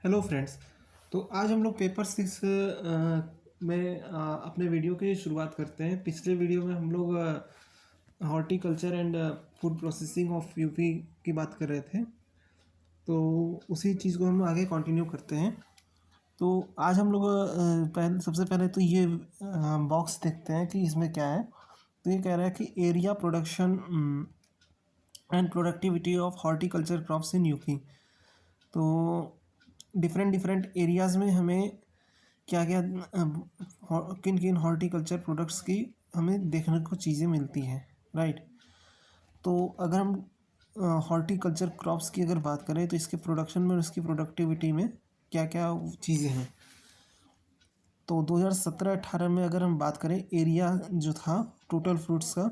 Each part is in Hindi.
Hello friends. तो आज हम लोग पेपर 6 में अपने वीडियो की शुरुआत करते हैं। पिछले वीडियो में हम लोग horticulture and food processing of UP की बात कर रहे थे, तो उसी चीज़ को हम आगे कंटिन्यू करते हैं। तो आज हम लोग सबसे पहले तो ये बॉक्स देखते हैं कि इसमें क्या है। तो ये कह रहा है कि area production and productivity of horticulture crops in UP. तो डिफरेंट डिफरेंट एरियाज़ में हमें क्या क्या किन किन हॉर्टिकल्चर प्रोडक्ट्स की हमें देखने को चीज़ें मिलती हैं, राइट। तो अगर हम हॉर्टिकल्चर क्रॉप्स की अगर बात करें तो इसके प्रोडक्शन में और इसकी प्रोडक्टिविटी में क्या क्या चीज़ें हैं। तो 2017-18 में अगर हम बात करें, एरिया जो था टोटल फ्रूट्स का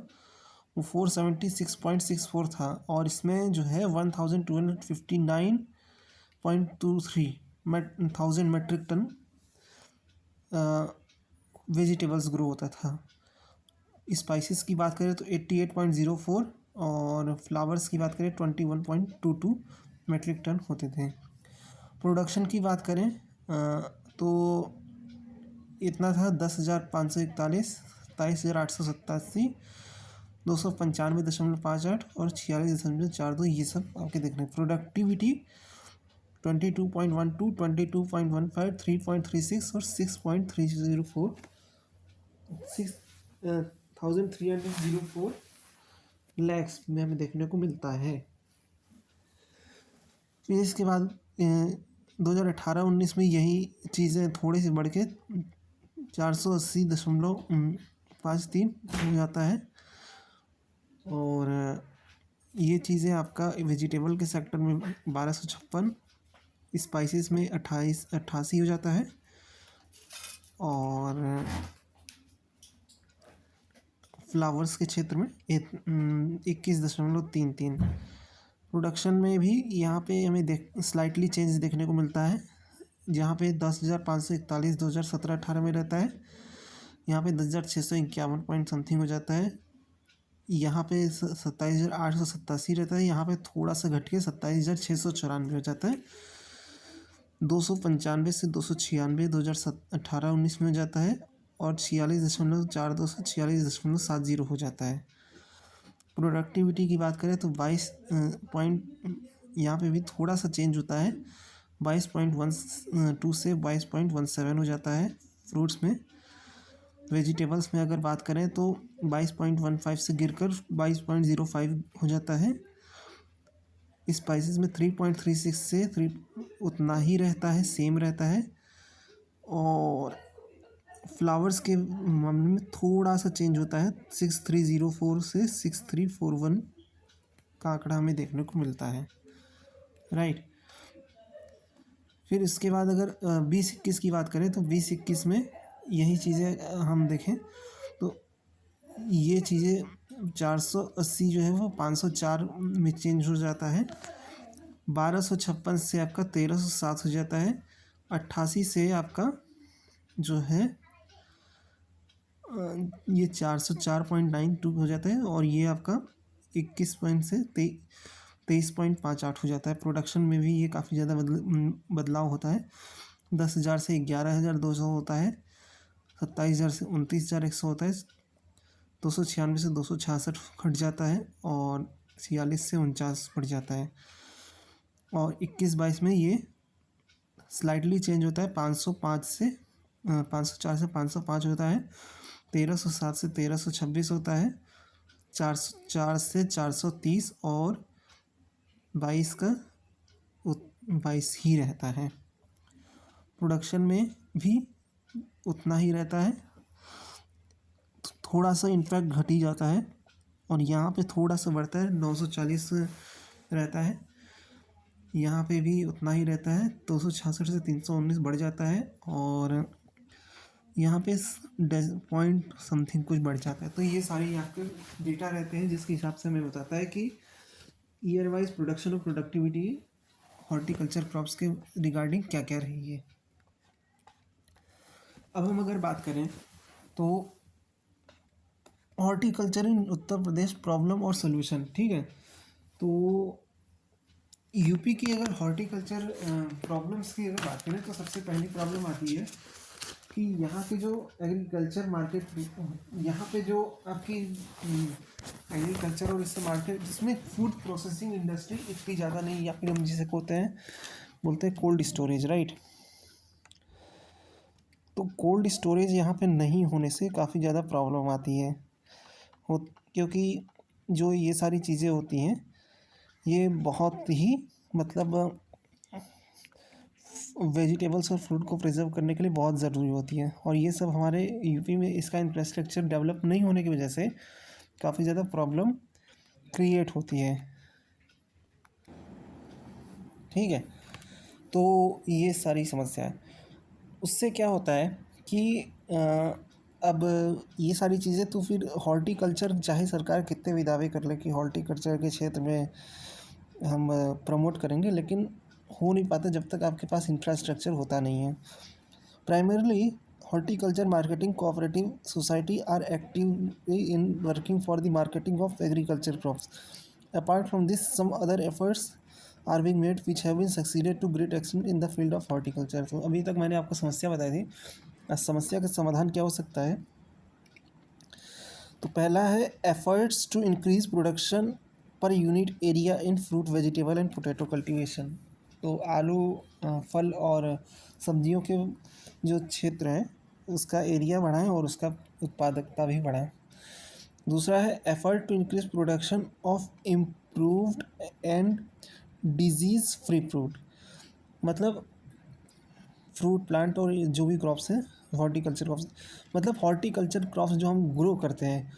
वो 476.64 था, और इसमें जो है 1259.23 thousand metric ton vegetables grow होता था। स्पाइसेस की बात करें तो 88.04, और फ्लावर्स की बात करें 21.22 मेट्रिक टन होते थे। प्रोडक्शन की बात करें तो इतना था 10,541, 27,887, 295.58 और 46.42। ये सब आपके देखने। प्रोडक्टिविटी 22.12, 22.15, 3.36 और 6.304, 6,304 लैक्स में हमें देखने को मिलता है। फिर इसके बाद 2018-19 में यही चीज़ें थोड़ी सी बढ़ के 480.53 हो जाता है। और ये चीज़ें आपका वेजिटेबल के सेक्टर में 1256, स्पाइसेस में 88 हो जाता है, और फ्लावर्स के क्षेत्र में 21.33। प्रोडक्शन में भी यहाँ पे हमें स्लाइटली चेंज देखने को मिलता है, जहाँ पे 10,541 2017-18 में रहता है, यहाँ पे 10,651 पॉइंट समथिंग हो जाता है। यहाँ पे 27,887 रहता है, यहाँ पे थोड़ा सा घट के 27,694 हो जाता है। 295 से 296 2018-19 में हो जाता है, और 46.42 से 46.70 हो जाता है। प्रोडक्टिविटी की बात करें तो 22 पॉइंट, यहाँ पे भी थोड़ा सा चेंज होता है, 22.12 से 22.17 हो जाता है फ्रूट्स में। वेजिटेबल्स में अगर बात करें तो 22.15 से गिरकर 22.05 हो जाता है। स्पाइसेस में 3.36 से 3 उतना ही रहता है, सेम रहता है। और फ्लावर्स के मामले में थोड़ा सा चेंज होता है, 6,304 से 6,341 का आंकड़ा हमें देखने को मिलता है, राइट। फिर इसके बाद अगर 2021 की बात करें तो 2021 में यही चीज़ें हम देखें तो ये चीज़ें 480 जो है वो 504 में चेंज हो जाता है। 1256 से आपका 1307 हो जाता है। 88 से आपका जो है ये 404.92 हो जाता है, और ये आपका 21 पॉइंट से 23.58 हो जाता है। प्रोडक्शन में भी ये काफ़ी ज़्यादा बदलाव होता है। 10,000 से 11,200 होता है, 27,000 से 29,100 होता है, 296 से 266 घट जाता है, और 46 से 49 बढ़ जाता है। और 21-22 में ये स्लाइटली चेंज होता है, 505 से 504 से 505 होता है, 1,307 से 1,326 होता है, 404 से 430, और 22 का 22 ही रहता है। प्रोडक्शन में भी उतना ही रहता है, थोड़ा सा इनफैक्ट घट ही जाता है, और यहाँ पे थोड़ा सा बढ़ता है, 940 रहता है। यहाँ पे भी उतना ही रहता है, 266 से 319 बढ़ जाता है, और यहाँ पे पॉइंट समथिंग कुछ बढ़ जाता है। तो ये सारे आपके डेटा रहते हैं, जिसके हिसाब से हमें बताता है कि ईयर वाइज प्रोडक्शन और प्रोडक्टिविटी हॉर्टिकल्चर क्रॉप्स के रिगार्डिंग क्या क्या रही है। अब हम अगर बात करें तो हॉर्टिकल्चर इन उत्तर प्रदेश प्रॉब्लम और सोल्यूशन, ठीक है। तो यूपी की अगर हॉर्टिकल्चर प्रॉब्लम्स की अगर बात करें तो सबसे पहली प्रॉब्लम आती है कि यहाँ के जो एग्रीकल्चर मार्केट, यहाँ पे जो आपकी एग्रीकल्चर और इससे मार्केट जिसमें फूड प्रोसेसिंग इंडस्ट्री इतनी ज़्यादा नहीं, या फिर हम जिसे बोलते हैं कोल्ड स्टोरेज, राइट। तो कोल्ड स्टोरेज यहाँ पे नहीं होने से काफ़ी ज़्यादा प्रॉब्लम आती है हो, क्योंकि जो ये सारी चीज़ें होती हैं ये बहुत ही मतलब वेजिटेबल्स और फ्रूट को प्रिजर्व करने के लिए बहुत ज़रूरी होती है, और ये सब हमारे यूपी में इसका इंफ्रास्ट्रक्चर डेवलप नहीं होने की वजह से काफ़ी ज़्यादा प्रॉब्लम क्रिएट होती है। ठीक है, तो ये सारी समस्या है। उससे क्या होता है कि अब ये सारी चीज़ें तो फिर हॉर्टिकल्चर, चाहे सरकार कितने भी दावे कर ले कि हॉर्टिकल्चर के क्षेत्र में हम प्रमोट करेंगे, लेकिन हो नहीं पाता जब तक आपके पास इंफ्रास्ट्रक्चर होता नहीं है। Primarily horticulture marketing cooperative society are actively in working for the marketing of agriculture crops. Apart from this some other efforts are being made which have been succeeded to great extent in the field of horticulture. तो अभी तक मैंने आपको समस्या बताई थी, समस्या का समाधान क्या हो सकता है। तो पहला है efforts to increase production per unit area in fruit vegetable and potato cultivation. तो आलू, फल और सब्जियों के जो क्षेत्र हैं उसका एरिया बढ़ाएं और उसका उत्पादकता भी बढ़ाएं। दूसरा है effort to increase production of improved and disease free fruit. मतलब फ्रूट प्लांट और जो भी क्रॉप्स हैं हॉर्टिकल्चर क्रॉप्स, मतलब हॉर्टिकल्चर क्रॉप्स जो हम ग्रो करते हैं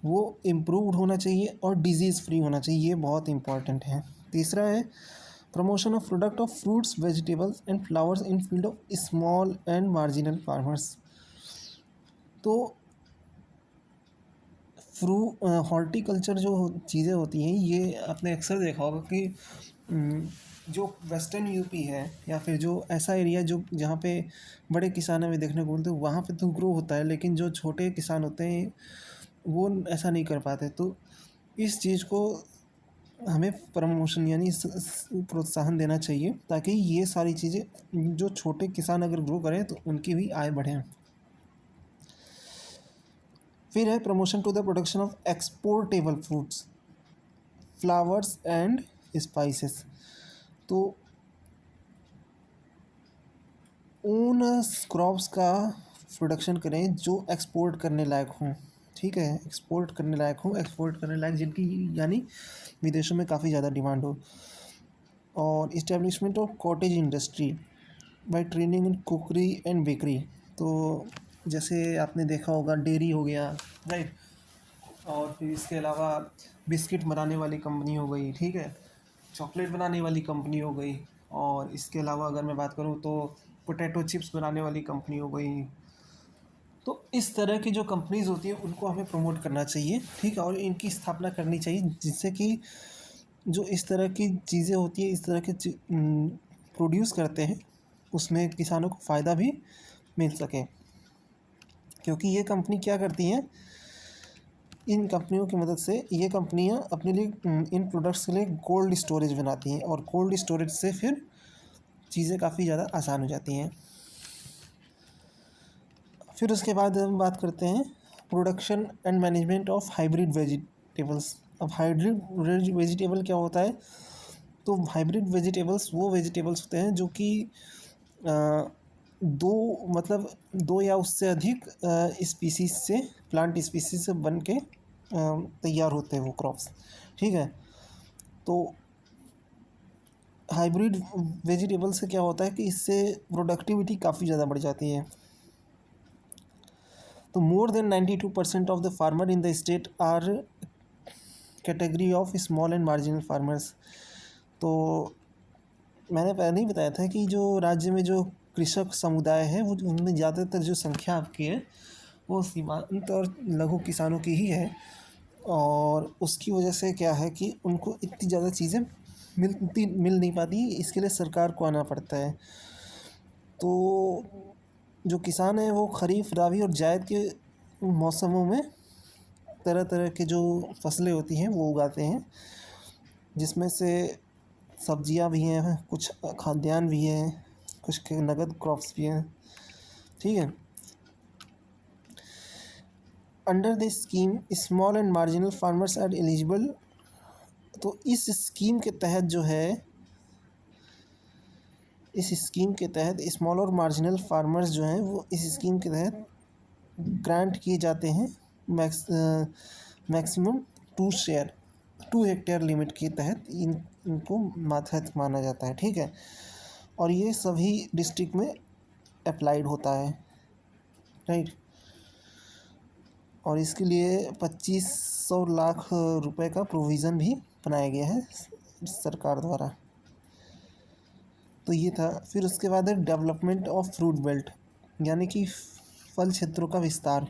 वो इम्प्रूव्ड होना चाहिए और डिजीज़ फ्री होना चाहिए, ये बहुत इंपॉर्टेंट है। तीसरा है promotion of product of fruits vegetables and flowers in field of small and marginal farmers. तो हॉर्टिकल्चर जो चीज़ें होती हैं ये आपने अक्सर देखा होगा कि जो वेस्टर्न यूपी है या फिर जो ऐसा एरिया जो जहाँ पे बड़े किसान हमें देखने को मिलते हैं वहाँ पे तो ग्रो होता है, लेकिन जो छोटे किसान होते हैं वो ऐसा नहीं कर पाते। तो इस चीज़ को हमें प्रमोशन यानी प्रोत्साहन देना चाहिए ताकि ये सारी चीज़ें जो छोटे किसान अगर ग्रो करें तो उनकी भी आय बढ़े। फिर है promotion to the production of exportable fruits, flowers and spices. तो उन क्रॉप्स का प्रोडक्शन करें जो एक्सपोर्ट करने लायक हों। ठीक है, एक्सपोर्ट करने लायक हों, एक्सपोर्ट करने लायक जिनकी यानी विदेशों में काफ़ी ज़्यादा डिमांड हो। और establishment of cottage industry by training in cookery and bakery. तो जैसे आपने देखा होगा डेयरी हो गया, राइट, और फिर इसके अलावा बिस्किट बनाने वाली कंपनी हो गई, ठीक है, चॉकलेट बनाने वाली कंपनी हो गई, और इसके अलावा अगर मैं बात करूँ तो पोटैटो चिप्स बनाने वाली कंपनी हो गई। तो इस तरह की जो कंपनीज़ होती हैं उनको हमें प्रमोट करना चाहिए, ठीक है, और इनकी स्थापना करनी चाहिए जिससे कि जो इस तरह की चीज़ें होती हैं, इस तरह के प्रोड्यूस करते हैं उसमें किसानों को फ़ायदा भी मिल सके। क्योंकि ये कंपनी क्या करती हैं, इन कंपनियों की मदद से ये कंपनियां अपने लिए इन प्रोडक्ट्स के लिए कोल्ड स्टोरेज बनाती हैं, और कोल्ड स्टोरेज से फिर चीज़ें काफ़ी ज़्यादा आसान हो जाती हैं। फिर उसके बाद हम बात करते हैं production and management of hybrid vegetables. अब हाइब्रिड वेजिटेबल क्या होता है, तो हाइब्रिड वेजिटेबल्स वो वेजिटेबल्स होते हैं जो कि दो मतलब दो या उससे अधिक स्पीसीज से, प्लांट स्पीसीज से बन के तैयार होते हैं वो क्रॉप्स। ठीक है, तो हाइब्रिड वेजिटेबल से क्या होता है कि इससे प्रोडक्टिविटी काफ़ी ज़्यादा बढ़ जाती है। तो more than 92% of the farmer in the state are category of small and marginal farmers. तो मैंने पहले ही बताया था कि जो राज्य में जो कृषक समुदाय है वो उनमें ज़्यादातर जो संख्या आपकी है वो सीमांत और लघु किसानों की ही है, और उसकी वजह से क्या है कि उनको इतनी ज़्यादा चीज़ें मिल नहीं पाती, इसके लिए सरकार को आना पड़ता है। तो जो किसान हैं वो खरीफ, राबी और जायद के मौसमों में तरह तरह के जो फसलें होती हैं वो उगाते हैं, जिसमें से सब्जियां भी हैं, कुछ खाद्यान्न भी हैं, कुछ नगद क्रॉप्स भी हैं, ठीक है। Under this scheme small and marginal farmers are eligible. तो इस स्कीम के तहत जो है, इस स्कीम के तहत स्मॉल और मार्जिनल फार्मर्स जो हैं वो इस स्कीम के तहत ग्रांट किए जाते हैं मैक्सिमम 2 हेक्टेयर लिमिट के तहत इनको मातहत माना जाता है, ठीक है। और ये सभी डिस्ट्रिक्ट में अप्लाइड होता है, राइट। और इसके लिए 2500 लाख रुपए का प्रोविज़न भी बनाया गया है सरकार द्वारा। तो ये था। फिर उसके बाद है डेवलपमेंट ऑफ फ्रूट बेल्ट, यानी कि फल क्षेत्रों का विस्तार।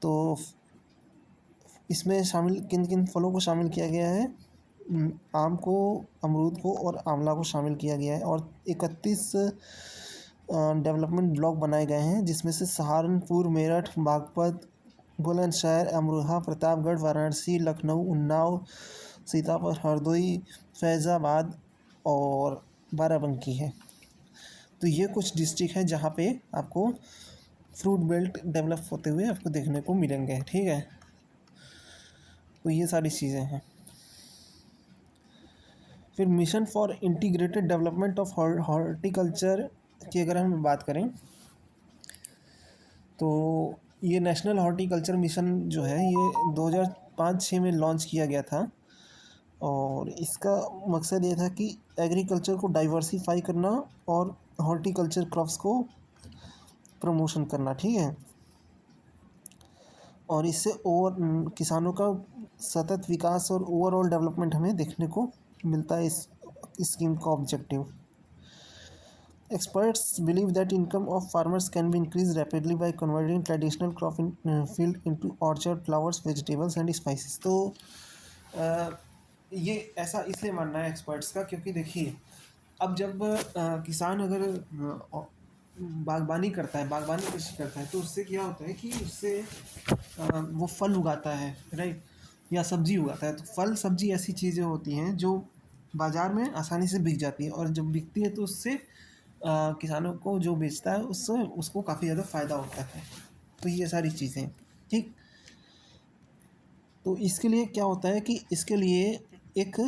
तो इसमें शामिल किन किन फलों को शामिल किया गया है? आम को, अमरूद को और आंवला को शामिल किया गया है। और 31 डेवलपमेंट ब्लॉक बनाए गए हैं, जिसमें से सहारनपुर, मेरठ, बागपत, बुलंदशहर, अमरोहा, प्रतापगढ़, वाराणसी, लखनऊ, उन्नाव, सीतापुर, हरदोई, फैज़ाबाद और बाराबंकी है। तो ये कुछ डिस्ट्रिक्ट है जहाँ पे आपको फ्रूट बेल्ट डेवलप होते हुए आपको देखने को मिलेंगे, ठीक है। तो ये सारी चीज़ें हैं। फिर mission for integrated development of horticulture की अगर हम बात करें तो ये नेशनल हॉर्टिकल्चर मिशन जो है ये 2005-06 में लॉन्च किया गया था। और इसका मकसद ये था कि एग्रीकल्चर को डाइवर्सिफाई करना और हॉर्टिकल्चर क्रॉप्स को प्रमोशन करना, ठीक है। और इससे किसानों का सतत विकास और ओवरऑल डेवलपमेंट हमें देखने को मिलता है इस स्कीम का objective. Experts believe that income of farmers can be increased rapidly by converting traditional crop in field into orchard, flowers, vegetables and spices। तो ये ऐसा इसलिए मानना है एक्सपर्ट्स का, क्योंकि देखिए अब जब किसान अगर बागबानी करता है, बागबानी कृषि करता है, तो उससे क्या होता है कि उससे वो फल उगाता है, राइट, या सब्जी उगाता है। तो फल सब्जी ऐसी चीज़ें होती हैं जो बाज़ार में आसानी से बिक जाती है, और जब बिकती है तो उससे किसानों को जो बेचता है उससे उसको काफ़ी ज़्यादा फ़ायदा होता है। तो ये सारी चीज़ें, ठीक। तो इसके लिए क्या होता है कि इसके लिए एक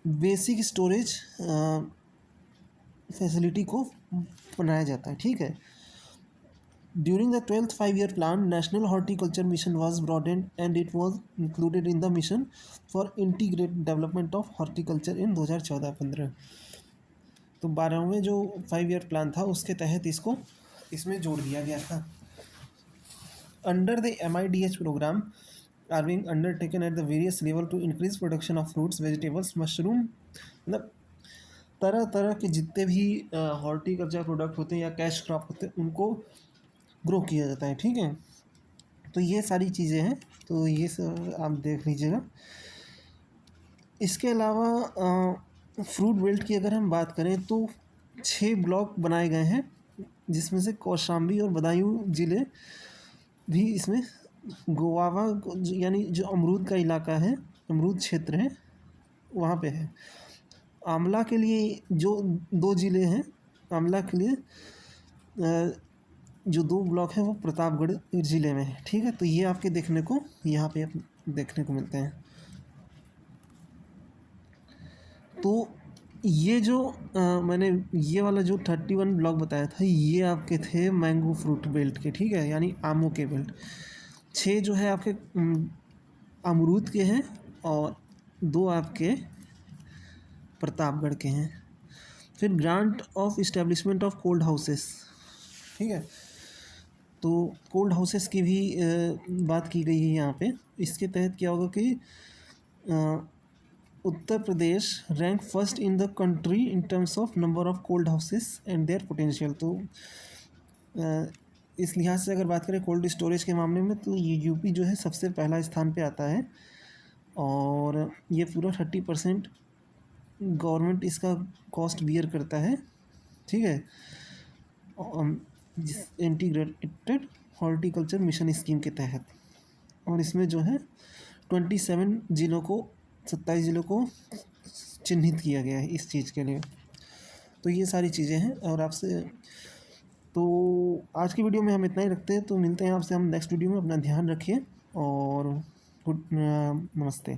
बेसिक स्टोरेज फैसिलिटी को बनाया जाता है, ठीक है। During the 12th 5-year plan national horticulture mission was broadened and it was included in the mission for integrated development of horticulture in 2014-15। तो 12वें जो 5-year प्लान था उसके तहत इसको इसमें जोड़ दिया गया था। Under the MIDH program are being undertaken at the various level to increase production of fruits, vegetables, mushroom, मतलब तरह तरह के जितने भी हॉर्टिकल्चर प्रोडक्ट होते हैं या कैश क्रॉप होते हैं उनको ग्रो किया जाता है, ठीक है। तो ये सारी चीज़ें हैं, तो ये सब आप देख लीजिएगा। इसके अलावा फ्रूट बेल्ट की अगर हम बात करें तो 6 ब्लॉक बनाए गए हैं, जिसमें से कौशाम्बी और बदायूं ज़िले भी इसमें गोवावा यानी जो अमरूद का इलाका है, अमरूद क्षेत्र है, वहाँ पे है। आंवला के लिए जो 2 ज़िले हैं, आंवला के लिए जो 2 ब्लॉक हैं वो प्रतापगढ़ ज़िले में है, ठीक है। तो ये आपके देखने को यहाँ पे देखने को मिलते हैं। तो ये जो मैंने ये वाला जो 31 ब्लॉक बताया था ये आपके थे मैंगो फ्रूट बेल्ट के, ठीक है, यानी आमों के बेल्ट। 6 जो है आपके अमरूद के हैं और 2 आपके प्रतापगढ़ के हैं। फिर grant of establishment of cold houses, ठीक है। तो कोल्ड हाउसेस की भी बात की गई है यहाँ पे। इसके तहत क्या होगा कि Uttar Pradesh rank first in the country in terms of number of cold houses and their potential. तो इस लिहाज से अगर बात करें कोल्ड स्टोरेज के मामले में तो ये यूपी जो है सबसे पहला स्थान पे आता है, और ये पूरा 30% गवर्नमेंट इसका कॉस्ट बियर करता है, ठीक है, इंटीग्रेटेड हॉर्टिकल्चर मिशन स्कीम के तहत। और इसमें जो है 27 ज़िलों को 27 ज़िलों को चिन्हित किया गया है इस चीज़ के लिए। तो ये सारी चीज़ें हैं और आपसे तो आज की वीडियो में हम इतना ही रखते हैं। तो मिलते हैं आपसे हम नेक्स्ट वीडियो में। अपना ध्यान रखिए और गुड नमस्ते।